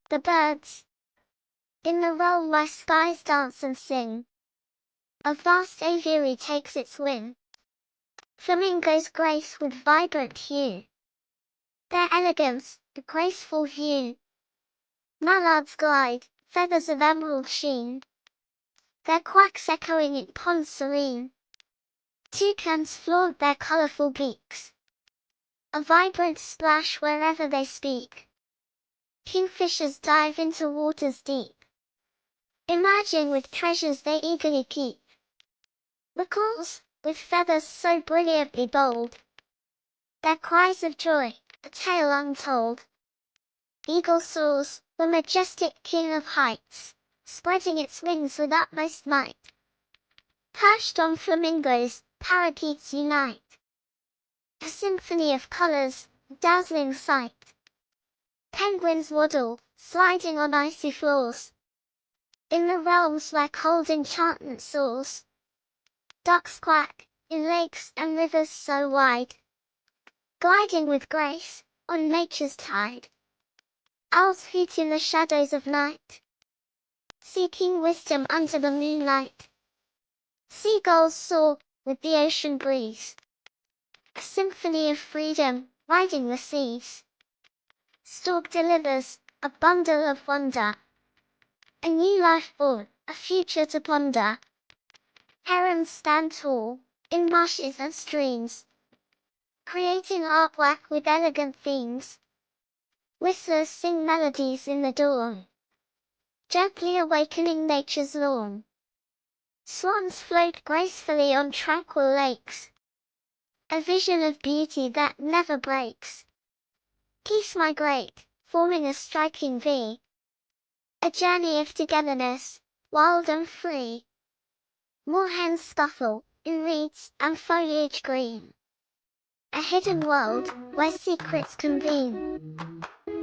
The birds. In the realm where skies dance and sing, a vast aviary takes its wing. Flamingos grace with vibrant hue their elegance, the graceful view. Mallards glide, feathers of emerald sheen, their quacks echoing in ponds serene. Toucans flaunt their colorful beaks, a vibrant splash wherever they speak. Kingfishers dive into waters deep, emerging with treasures they eagerly keep. Macaws, with feathers so brilliantly bold, their cries of joy, a tale untold. Eagle soars, the majestic king of heights, spreading its wings with utmost might. Perched on flamingos, parakeets unite, a symphony of colors, a dazzling sight. Penguins waddle, sliding on icy floors, in the realms where cold enchantment soars. Ducks quack, in lakes and rivers so wide, gliding with grace, on nature's tide. Owls hoot in the shadows of night, seeking wisdom under the moonlight. Seagulls soar, with the ocean breeze, a symphony of freedom, riding the seas. Stork delivers, a bundle of wonder, a new life born, a future to ponder. Herons stand tall, in marshes and streams, creating artwork with elegant themes. Whistlers sing melodies in the dawn, gently awakening nature's lawn. Swans float gracefully on tranquil lakes, a vision of beauty that never breaks. Geese migrate, forming a striking V, a journey of togetherness, wild and free. Moorhens scuffle, in reeds and foliage green, a hidden world, where secrets convene.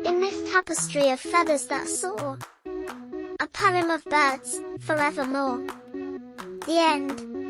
In this tapestry of feathers that soar, a poem of birds, forevermore. The end.